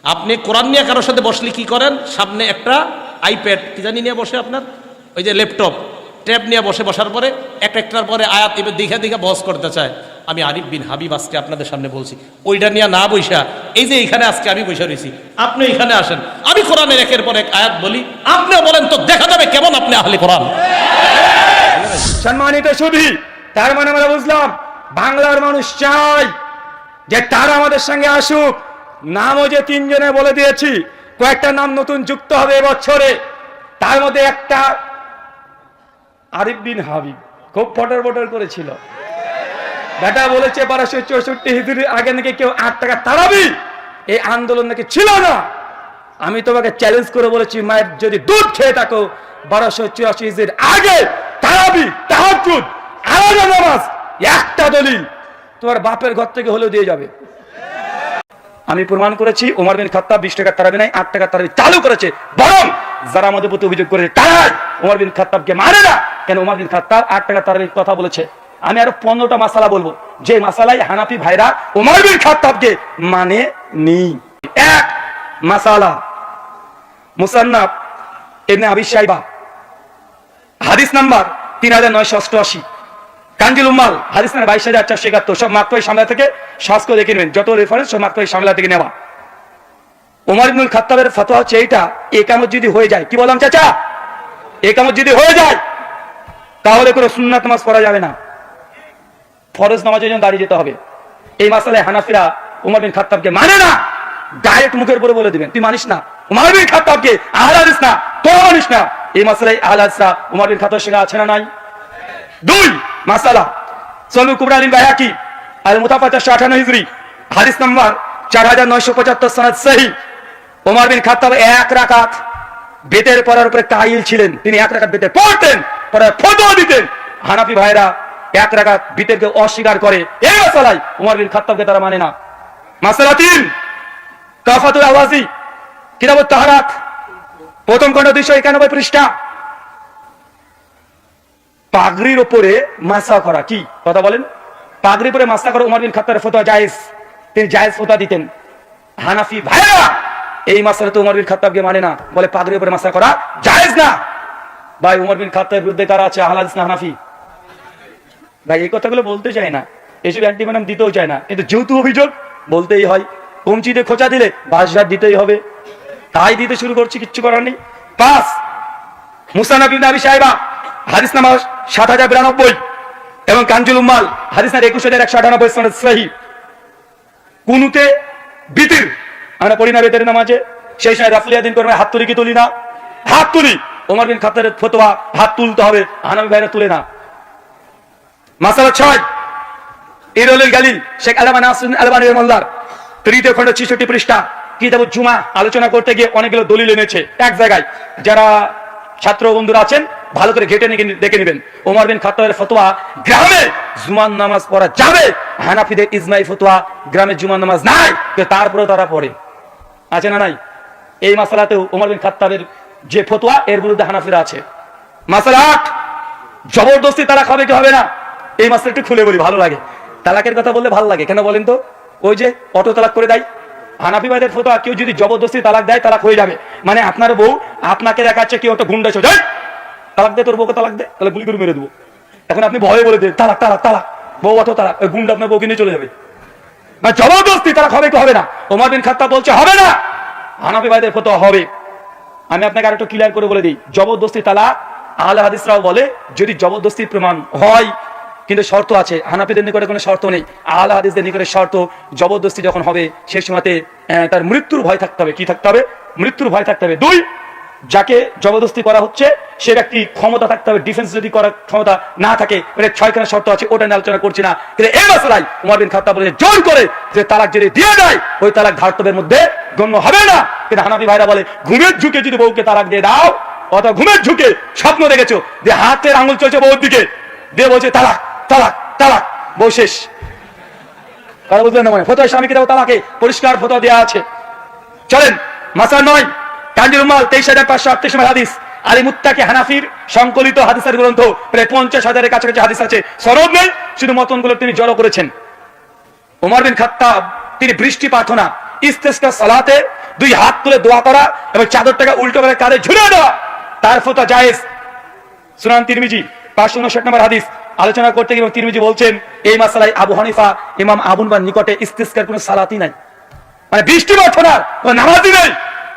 আপনি কোরআন নিয়ে কারোর সাথে বসলে কি করেন? সামনে একটা আইপ্যাড কি জানি নিয়ে বসে, আপনার ওই যে ল্যাপটপ ট্যাব নিয়ে বসার পরে একটার পরে আয়াত এবার দেখে বস করতে চায়। আমি আরিফ বিন হাবিব আজকে আপনাদের সামনে বলছি, ওইটা নিয়ে না বৈশা এই যে এইখানে আজকে আমি বসে রয়েছি, আপনি এখানে আসেন, আমি কোরআনের একের পর এক আয়াত বলি, আপনিও বলেন, তো দেখা যাবে কেমন আপনি আহলে কোরআন। সম্মানিত সুধী, তার মানে আমরা বুঝলাম বাংলার মানুষ চাই যে তারা আমাদের সঙ্গে আসুক। নামও যে তিনজনে বলে দিয়েছি, কয়েকটা নাম নতুন যুক্ত হবে এবছরে। তার মধ্যে একটা আরিফ বিন হাবিব খুব ফটর করেছিল, বেটা বলেছে 1264 হিজরির আগে নাকি কেউ 8 টাকা তারাবি এই আন্দোলন নাকি ছিল না। আমি তোমাকে চ্যালেঞ্জ করে বলেছি, মায়ের যদি দুধ খেয়ে থাকো 1284 হিজরির আগে তারাবি, তাহাজ্জুদ, আলাদা নামাজ, একটা দলিল তোমার বাপের ঘর থেকে হলেও দিয়ে যাবে। আমি প্রমাণ করেছি ওমর বিন খাত্তাব 20 টাকার তারাবি নাই, 8 টাকার তারাবি চালু করেছে। বরং যারা আমাদের প্রতি অভিযোগ করেছে তারাই ওমর বিন খাত্তাবকে মানে না। কেন? ওমর বিন খাত্তাব 8 টাকার তারাবির কথা বলেছে। আমি আরো 15টা মাসালা বলবো, যে মাসালায় হানাফি ভাইরা ওমর বিন খাত্তাবকে মানে নি। এক মাসালা, মুসান্নাফ ইবনে আবি শাইবা হাদিস নাম্বার 3988, কানজুল উম্মাল হাদিস নাম্বার 22471, সব মাকতুই সামলা থেকে সহজ করে দেখে নেবেন, যত রেফারেন্স সব মাকতুই সামলা থেকে নেওয়া। ওমর ইবনুল খাত্তাবের ফতোয়া হচ্ছে এইটা, একামত যদি হয়ে যায়, কি বললাম চাচা, একামত যদি হয়ে যায় তাহলে কোনো সুন্নাত নামাজ পড়া যাবে না, ফরজ নামাজের জন্য দাঁড়িয়ে যেতে হবে। এই মাসালায় হানাফিরা ওমর বিন খাত্তাবকে মানে না, ডাইরেক্ট মুখের উপরে বলে দিবেন তুই মানিস না ওমর বিন খাত্তাবকে, আহলে হাদিস না, তোর মানিস না। এই মাসালায় আহলে হাদিসরা ওমর বিন খাত্তাবের সঙ্গে আছে না নাই? দুই মাসালা, সুনান কুবরা লিল বাইহাকি আল মুতাফা 458 হিজরি হাদিস নাম্বার 4975, সনদ সহিহ। ওমর বিন খাত্তাব 1 রাকাত বেতের পড়ার উপরে কাইল ছিলেন, তিনি 1 রাকাত বেতের পড়তেন, পরে ফতোয়া দিতেন। হানাফি ভাইরা 1 রাকাত বিতেরকে অস্বীকার করে, এই মাসালায় ওমর বিন খাত্তাবকে তারা মানে না। মাসালা 3, কাফাতুল আওয়াজি কিতাবুত তাহারাত প্রথম খণ্ড 291 পৃষ্ঠা, পাগড়ির উপরে মাসা করা, কি কথা বলেন? পাগড়ির উপরে মাসা করা ওমর বিন খাত্তাবের ফতোয়া জায়েজ, তিনি জায়েজ ফতোয়া দিতেন। হানাফি ভাইরা এই মাসালাতে ওমর বিন খাত্তাবকে মানে না, বলে পাগড়ির উপরে মাসা করা জায়েজ না। ভাই ওমর বিন খাত্তাবের বিরুদ্ধে কারা আছে? আহলে হাদিস না হানাফি? ভাই এই কথাগুলো বলতে চায় না, এসব অ্যান্টিমানাম দিতেও চায় না, কিন্তু যেহেতু অভিযোগ বলতেই হয়। কমচিতে খোঁচা দিলে বাঁশঝাড় দিতেই হবে, তাই দিতে শুরু করছি, কিচ্ছু করার নেই। 5 মুসান্নাফ ইবনে আবি শাইবা হাদিস নাম্বার 7092 এবং কানজুল উম্মাল হাদিস নাম্বার 21198, সনদ সহিহ। কুনুতে বিতির আমরা পড়ি না বেতের নামাজে, সেই সময় রাফলিয়া দিন করবে হাত তুলি কি তুলি না? হাত তুলি। ওমর বিন খাত্তাবের ফতোয়া হাত তুলতে হবে, হানাফি ভাইরা তুলে না। মাসালা 6, ইরুল গালিল শেখ আলামা নাসির আলবানী রহমাতুল্লাহ তৃতীয় খণ্ড 66 পৃষ্ঠা, কিতাবুল জুমা আলোচনা করতে গিয়ে অনেকগুলো দলিল এনেছে এক জায়গায়। যারা ছাত্র বন্ধুরা আছেন ভালো করে ঘেটে দেখে নেবেন। ওমর বিন খাত্তাবের ফতোয়া গ্রামে জুমার নামাজ পড়া যাবে, হানাফিদের ইজমাই ফতোয়া গ্রামে জুমার নামাজ নাই, তারপরে তারা পড়ে, আছে না নাই? এই মাসালাতেও ওমর বিন খাত্তাবের যে ফতোয়া এর বিরুদ্ধে হানাফিরা আছে। মাসালা 8, জবরদস্তি তালাক হবে কি হবে না? এই মাসালা একটু খুলে বলি, ভালো লাগে, তালাকের কথা বললে ভালো লাগে। কেন বলেন তো? ওই যে অটো তালাক করে দেয় হানাফি ভাইদের ফতোয়া, কেউ যদি জবরদস্তি তালাক দেয় তালাক হয়ে যাবে। মানে আপনার বউ আপনাকে দেখাচ্ছে কেউ একটা গুন্ডা ছোট, তালাক দে, তোর বউকে তালাক দে, তাহলে গুলি করে মেরে দেবো। এখন আপনি ভয়ে বলে দেন তালাক তালাক তালাক, বউ অটো তালাক, ওই গুন্ডা আপনার বউকে নিয়ে চলে যাবে। মানে জবরদস্তি তালাক হবে কি হবে না? ওমর বিন খাত্তাব বলছে হবে না, হানাফি ভাইদের ফতোয়া হবে। আমি আপনাকে আরেকটু ক্লিয়ার করে বলে দিই, জবরদস্তি তালাক আহলে হাদিসরাও বলে যদি জবরদস্তি প্রমাণ হয়, কিন্তু শর্ত আছে। হানাফিদের নিকটে কোনো শর্ত নেই, আহলে হাদিসদের নিকটে শর্ত, জবরদস্তি যখন হবে সেই সময়তে তার মৃত্যুর ভয় থাকতে হবে। কি থাকতে হবে? মৃত্যুর ভয় থাকতে হবে। 2, যাকে জবরদস্তি করা হচ্ছে সে ব্যক্তি ক্ষমতা থাকতে হবে, ডিফেন্স যদি করার ক্ষমতা না থাকে, 6খানা শর্ত আছে, ওটা নিয়ে আলোচনা করছি না। কিন্তু এই মাসলায় ওমর বিন খাত্তাব বলে জোর করে যে তালাক যদি দিয়ে দেয় ওই তালাক ধার্তব্যের মধ্যে গণ্য হবে না। কিন্তু হানাফি ভাইরা বলে ঘুমের ঝুঁকে যদি বউকে তালাক দিয়ে দাও, অথবা ঘুমের ঝুঁকে স্বপ্ন দেখেছো যে হাতের আঙুল চলছে বউর দিকে, দিয়ে বলছে তালাক তালাক তালাক, বউ শেষ। কথা বুঝলেন না? মানে ফতোয়া স্বামীকে দেবো তালাকে পরিষ্কার ফতোয়া দেওয়া আছে। চলেন মাসালা 9, কানজুল উম্মাল 23538 হাদিস, আলী মুত্তাকি হানাফির সংকলিত হাদিসের গ্রন্থ, প্রায় 50,000-এর কাছাকাছি হাদিস আছে, সনদ নেই, শুধু মতনগুলো তিনি জড়ো করেছেন। ওমর বিন খাত্তাব তিনি বৃষ্টি প্রার্থনা ইস্তেসকা সালাতে দুই হাত তুলে দোয়া করা এবং চাদরটাকে উল্টো করে কাঁধে ঝুলিয়ে দেওয়া, তার ফতোয়া জায়েজ। সুনান তিরমিজি 559 নম্বর হাদিস আলোচনা করতে গিয়ে তিরমিজি বলছেন এই মাসালায় আবু হানিফা ইমাম আবু হানিফার নিকটে ইস্তিসকার কোনো সালাতই নাই, মানে বৃষ্টি বর্ষণার নামাজই নেই।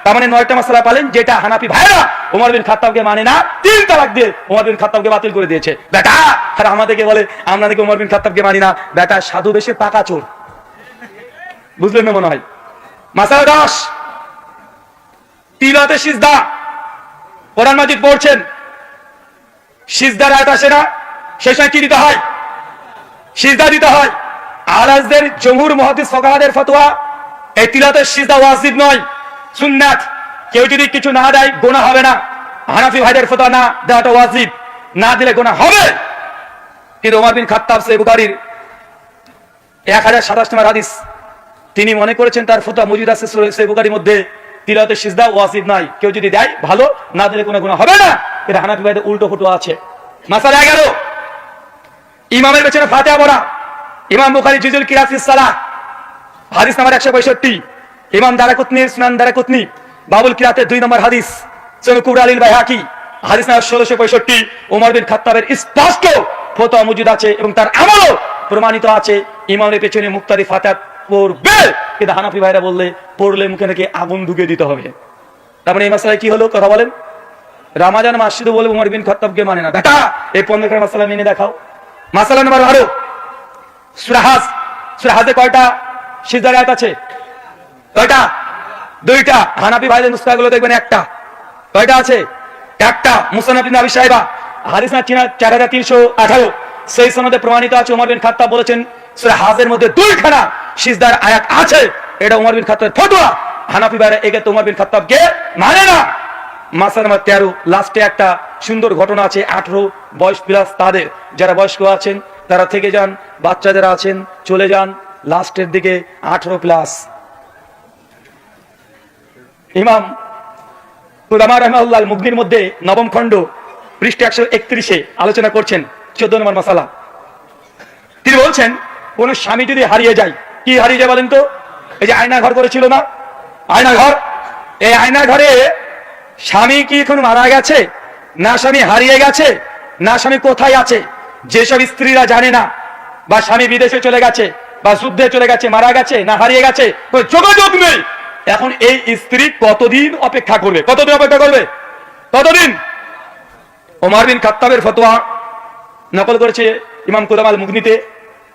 তার মানে 9টা মাসালা পালেন, যেটা হানাফি ভাইরা ওমর বিন খাত্তাবকে মানে না, 3 তালাক দিয়ে ওমর বিন খাত্তাবকে বাতিল করে দিয়েছে। বেটা আর আমাদেরকে বলে আমরা নাকি ওমর বিন খাত্তাবকে মানি না। বেটা সাধু বেশে পাকা চোর, বুঝলেন না মনে হয়। মাসালা 10, তিলাওয়াতে সিজদা। কোরআন মাজিদ পড়ছেন, সিজদার আয়াত আসে না, সেই সময় কি দিতে হয়? সিজদা দিতে হয়। আলাজদের জমহুর মুহাদ্দিস ফুকাহাদের ফতোয়া এই তিলাওয়াতের সিজদা ওয়াজিব নয়, সুন্নাত। কেউ যদি কিছু না দেয় গুনাহ হবে না। হানাফি ভাইদের ফতোয়া না দেওয়াটা ওয়াজিব, না দিলে গুনাহ হবে। কিন্তু ওমর বিন খাত্তাব সহিহ বুখারীর 1027 নম্বর হাদিস, তিনি মনে করেছেন তার ফতোয়া মজুদ আছে সহিহ বুখারীর মধ্যে, তিলাওয়াতের সিজদা ওয়াজিব নাই, কেউ যদি দেয় ভালো, না দিলে কোনো গুনাহ হবে না। এটা হানাফি ভাইদের উল্টো ফতোয়া আছে। মাসালা 11, ইমামের পেছনে ফাতিহা পড়া। ইমাম বুখারী জুজুল কিরাত ফিস সালাহ হাদিস নাম্বার 165, ইমাম দারাকুতনি সুনান দারাকুতনি বাবুল কিরাতের 2 নম্বর হাদিস, সুনান কুবরা আল বাইহাকি হাদিস নাম্বার 1665, ওমর বিন খাত্তাবের স্পষ্ট ফতোয়া মজুদ আছে এবং তার আমলও প্রমাণিত আছে। ইমামের পেছনে মুক্তারি ফাতিহা পড়বে, কিন্তু হানাফি ভাইরা বললে পড়লে মুখে নাকি আগুন ঢুকিয়ে দিতে হবে। তারপরে এই মাসালায় কি হলো কথা বলেন? রামাজান মাসজিদে বলে ওমর বিন খাত্তাবকে মানে না। বেটা এই 15 মাসালা মেনে দেখাও। মাসালা নাম্বার 12, সূরা হাজ। সূরা হাজে কয়টা সিজদার আয়াত আছে? কয়টা? 2টা। হানাফি ভাইদের নুসখাগুলো দেখবেন একটা। কয়টা আছে? একটা। মুসনাদ ইবনে আবি শাইবা হাদিস না 4318, সেই সনদে প্রমাণিত আছে ওমর বিন খাত্তাব বলেছেন সূরা হাজের মধ্যে 2খানা সিজদার আয়াত আছে। এটা ওমর বিন খাত্তাবের ফতোয়া। হানাফি ভাইরা একে ওমর বিন খাত্তাবকে মানে না। মাসালা নাম্বার 13, লাস্টে একটা সুন্দর ঘটনা আছে। 18 বয়স প্লাস তাদের, যারা বয়স্ক আছেন তারা থেকে যান, বাচ্চাদের আছেন চলে যান। লাস্টের দিকে 18 প্লাস ইমাম কুদামা রাহিমাহুল্লাহ মুগনির মধ্যে 9ম খণ্ড পৃষ্ঠা 131 আলোচনা করছেন 14 নম্বর মাসালা। তিনি বলছেন কোন স্বামী যদি হারিয়ে যায়, কি হারিয়ে যায় বলেন তো? এই যে আয়না ঘর করেছিল না, আয়না ঘর, এই আয়না ঘরে স্বামী কি এখন মারা গেছে, না স্বামী হারিয়ে গেছে, না স্বামী কোথায় আছে, যেসব স্ত্রীরা জানে না, বা স্বামী বিদেশে চলে গেছে, বা যুদ্ধে চলে গেছে, মারা গেছে, না হারিয়ে গেছে, যোগাযোগ নেই। এখন এই স্ত্রী কতদিন অপেক্ষা করবে? কতদিন অপেক্ষা করবে? কতদিন? ওমর বিন খাত্তাবের ফতোয়া নকল করেছে ইমাম কুদামা আল মুগনিতে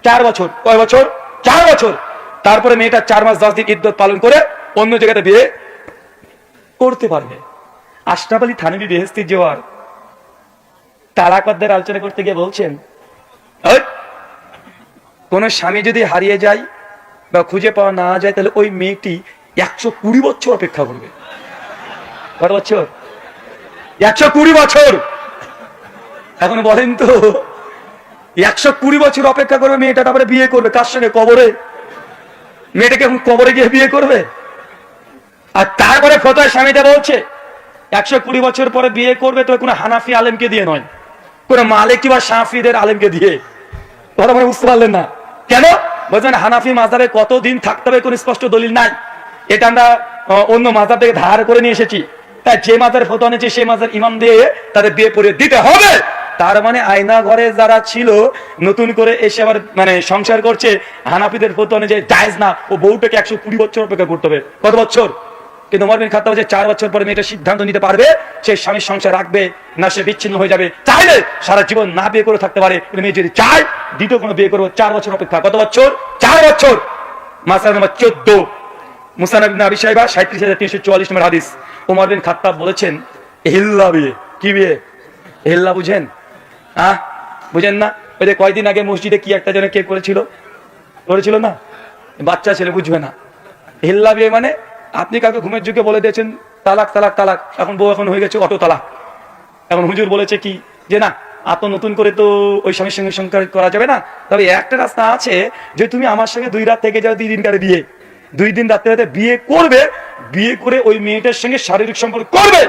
4 বছর। কয় বছর? 4 বছর। তারপরে মেয়েটা 4 মাস 10 দিন ইদ্দত পালন করে অন্য জায়গাতে বিয়ে করতে পারবে। আশরাফ আলী থানভী বেহেশতি জওয়ার তালাকদের আলোচনা করতে গিয়ে বলছেন কোন স্বামী যদি হারিয়ে যায় বা খুঁজে পাওয়া না যায়, তাহলে ওই মেয়েটি 120 বছর অপেক্ষা করবে। কত বছর? 120 বছর। এখন বলেন তো 120 বছর অপেক্ষা করবে মেয়েটা, তারপরে বিয়ে করবে কার সঙ্গে? কবরে। মেয়েটাকে এখন কবরে গিয়ে বিয়ে করবে? আর তারপরে ফতোয়া স্বামীটা বলছে 120 বছর পরে বিয়ে করবে, তো কোনো হানাফি আলেমকে দিয়ে নয়, কোন মালিকি বা শাফিদের আলেমকে দিয়ে। কথা মনে বুঝতে পারলেন না কেন? বলছেন হানাফি মাযহাবে কতদিন থাকতে হবে কোন স্পষ্ট দলিল নাই। এটা আমরা অন্য মাযহাব থেকে ধার করে নিয়ে এসেছি। তাই যে মাযহাবের ফতোয়া নিয়েছে সেই মাযহাবের ইমাম দিয়ে তাদের বিয়ে পড়িয়ে দিতে হবে। তার মানে আয়না ঘরে যারা ছিল নতুন করে এসে আবার মানে সংসার করছে, হানাফিদের ফতোয়া অনুযায়ী জায়েজ না। ও বউটাকে 120 বছর অপেক্ষা করতে হবে। কত বছর? কিন্তু ওমর বিন খাত্তাব যে 4 বছর পরে মেয়েটা সিদ্ধান্ত নিতে পারবে সে স্বামীর সংসার রাখবে না সে বিচ্ছিন্ন হয়ে যাবে। চাইলে সারা জীবন না বিয়ে করে থাকতে পারে, কিন্তু মেয়ে যদি চায় দ্বিতীয় কোনো বিয়ে করবো 4 বছর অপেক্ষা। কত বছর? 4 বছর। মাসালা নাম্বার 14, মুসনাদ ইবনে আবি শাইবা 37344 নম্বর হাদিস, ওমর বিন খাত্তাব বলেছেন ইহিল্লা বিয়ে। কি বিয়ে? ইহিল্লা বুঝেন? বুঝেন না? ওই যে কয়দিন আগে মসজিদে কি একটা যেন কে করেছিল না, বাচ্চা ছেলে, বুঝবে না। ইহিল্লা বিয়ে মানে আপনি কাউকে ঘুমের যুগে বলে দিয়েছেন তালাক তালাক তালাক, এখন বউ এখন হয়ে গেছে অটো তালাক। এখন হুজুর বলেছে কি যে না আর তো নতুন করে তো ওই স্বামীর সঙ্গে সংসার করা যাবে না, তবে একটা রাস্তা আছে যে তুমি আমার সঙ্গে 2 রাত থেকে যাও, 2 দিন কারে বিয়ে, 2 দিন রাতে রাতে বিয়ে করবে, বিয়ে করে ওই মেয়েটার সঙ্গে শারীরিক সম্পর্ক করবে।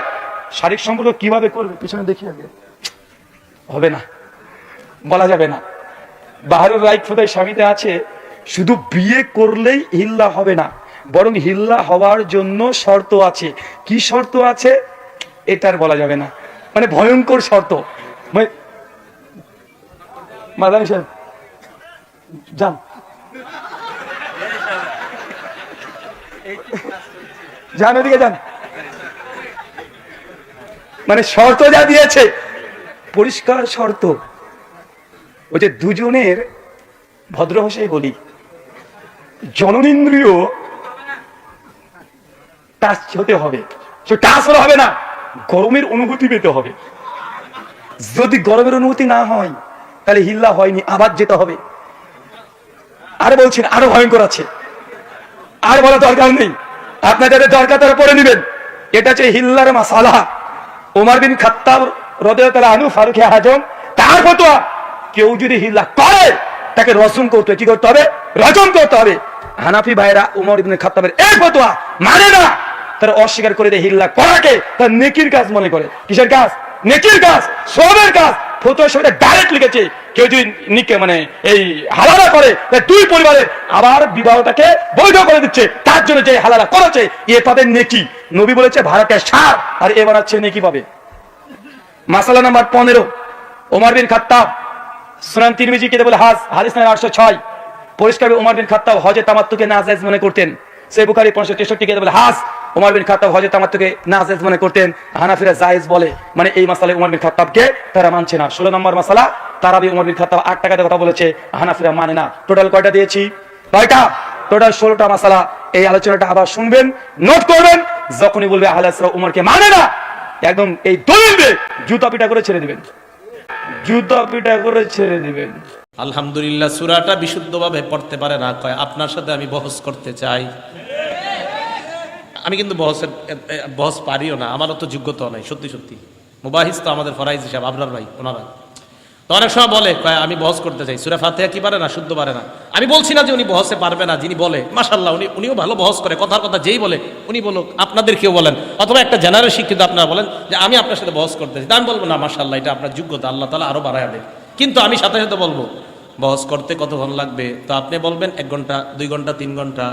শারীরিক সম্পর্ক কিভাবে করবে পিছনে দেখি আগে, হবে না, বলা যাবে না। বাহারুর রাইট ফতোয়া স্বামীতে আছে শুধু বিয়ে করলেই ইল্লা হবে না, বরং হিল্লা হওয়ার জন্য শর্ত আছে। কি শর্ত আছে এটার বলা যাবে না, মানে ভয়ঙ্কর শর্ত। মাদানি সাহেব যান, যান ওদিকে যান। মানে শর্ত যা দিয়েছে পরিষ্কার শর্ত। ওই যে দুজনের ভদ্র ভাষায় বলি, জননেন্দ্রিয় টাচ হতে হবে। সে টাচ হলে হবে না, গরমের অনুভূতি পেতে হবে। যদি গরমের অনুভূতি না হয় তাহলে হিল্লা হয়নি, আবার যেতে হবে। আরে বলছেন আরো ভয়ঙ্কর আছে, আর বলা দরকার নেই, আপনার যাদের দরকার তারা পড়ে নেবেন। এটা হচ্ছে হিল্লার মাসালা। ওমর বিন খাত্তাব রাদিয়াল্লাহু তাআলা আনহু ফারুক আজম তার ফতোয়া, কেউ যদি হিল্লা করে তাকে রজম করতে হবে। কি করতে হবে? রজম করতে হবে। হানাফি ভাইরা ওমর ইবনে খাত্তাবের এই ফতোয়া মানে না, তারা অস্বীকার করে দেয় হিল্লা করাকে তার নেকির কাজ মনে করে। কিসের কাজ? নেকির কাজ, সওয়াবের কাজ। ফতোয়ার সাথে ডাইরেক্ট লিখেছে কেউ যদি নিকে মানে এই হালালা করে দুই পরিবারের আবার বিবাহটাকে বৈধ করে দিচ্ছে, তার জন্য যে হালালা করেছে এ পাবে নেকি। নবী বলেছে ভাড়াটা সার, আর এ বানাচ্ছে নেকি পাবে। মাসালা নাম্বার 15, ওমর বিন খাত্তাব সুনান তিরমিজি কিতাবুল হাজ হাদিস নাম্বার 806 পরিষ্কার ওমর বিন খাত্তাব হজে তামাত্তুকে নাজায়েজ মনে করতেন। সহিহ বুখারী 563 কিতাবুল হাজ ওমর বিন খাত্তাব হজে তামাত্তুকে নাজায়েজ মনে করতেন, হানাফিরা জায়েজ বলে। মানে এই মাসালায় ওমর বিন খাত্তাবকে তারা মানছে না। 16 নম্বর মাসালা, তারাবি ওমর বিন খাত্তাব 8 টাকাতে কথা বলেছে, হানাফিরা মানে না। টোটাল কয়টা দিয়েছি? কয়টা? টোটাল 16টা মাসালা। এই আলোচনাটা আবার শুনবেন, নোট করবেন। যখনই বলবে আহলে হাদিসরা ওমরকে মানে না, একদম এই দলিল দিয়ে জুতা পিটা করে ছেড়ে দিবেন, জুতা পিটা করে ছেড়ে দিবেন। আলহামদুলিল্লাহ, সূরাটা বিশুদ্ধভাবে পড়তে পারে না, কয় আপনার সাথে আমি বহস করতে চাই। আমি কিন্তু বহস পারিও না, আমারও তো যোগ্যতা নাই। সত্যি সত্যি মুবাহিস তো আমাদের ফরাইজ হিসাব আবরার ভাই, ওনারা তো অনেক সময় বলে কয় আমি বহস করতে চাই। সূরা ফাতিহা কি পারে না? শুদ্ধ পারে না। আমি বলছি না যে উনি বহসে পারবে না, যিনি বলে মাশাআল্লাহ উনিও ভালো বহস করে, কথার কথা যেই বলে উনি বলুক, আপনাদের কেউ বলেন, অথবা একটা জেনারেল শিক্ষিত আপনারা বলেন যে আমি আপনার সাথে বহস করতে চাই, আমি বলবো না মাশাআল্লাহ এটা আপনার যোগ্যতা, আল্লাহ তাআলা আরো বাড়ায় দেয়। কিন্তু আমি সাথে সাথে বলবো বহস করতে কতক্ষণ লাগবে, তো আপনি বলবেন 1 ঘন্টা 2 ঘন্টা 3 ঘন্টা।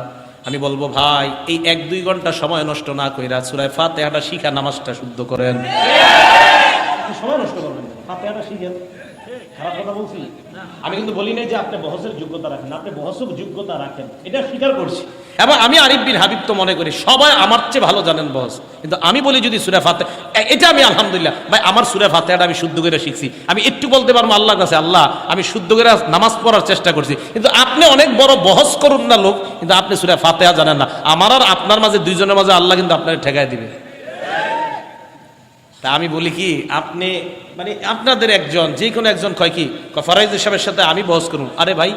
আমি বলবো ভাই এই 1-2 ঘন্টা সময় নষ্ট না কইরা সূরা ফাতিহাটা শিখা নামাজটা শুদ্ধ করেন। সময় নষ্ট করবেন না, ফাতিহাটা শিখেন। খারাপ কথা বলছি? আমি কিন্তু বলি নাই যে আপনি বহসের যোগ্যতা রাখেন, আপনি বহসের যোগ্যতা রাখেন, এটা স্বীকার করছি। এবং আমি আরিফ বিন হাবিব তো মনে করি সবাই আমার চেয়ে ভালো জানেন বহস, কিন্তু আমি বলি যদি সূরা ফাতিহা, এটা আমি আলহামদুলিল্লাহ ভাই আমার সূরা ফাতিহাটা আমি শুদ্ধ করে শিখছি। আমি একটু বলতে পারবো আল্লাহর কাছে আল্লাহ আমি শুদ্ধ করে নামাজ পড়ার চেষ্টা করছি। কিন্তু আপনি অনেক বড় বহস করুন না লোক, কিন্তু আপনি সূরা ফাতিহা জানেন না। আমার আর আপনার মাঝে দুইজনের মাঝে আল্লাহ কিন্তু আপনাকে ঠেকায় দিবে। তা আমি বলি কি আপনি মানে আপনাদের একজন যে কোনো একজন কয় কি ফরাইজ সাহেবের সাথে আমি বহস করুন, আরে ভাই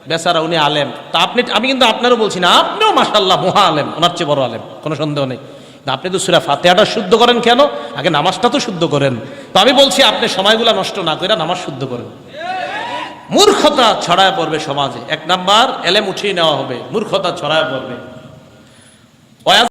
বেচারা উনি আলেম, তা আপনি আমি কিন্তু আপনারও বলছি না, আপনিও মাশাআল্লাহ মহা আলেম, ওনার চেয়ে বড় আলেম, কোনো সন্দেহ নেই। আপনি তো সূরা ফাতিহাটা শুদ্ধ করেন কেন? আগে নামাজটা তো শুদ্ধ করেন। তো আমি বলছি আপনি সময়গুলো নষ্ট না করে নামাজ শুদ্ধ করেন। মূর্খতা ছড়ায় পড়বে সমাজে, 1 নাম্বার এলেম উঠিয়ে নেওয়া হবে, মূর্খতা ছড়ায় পড়বে।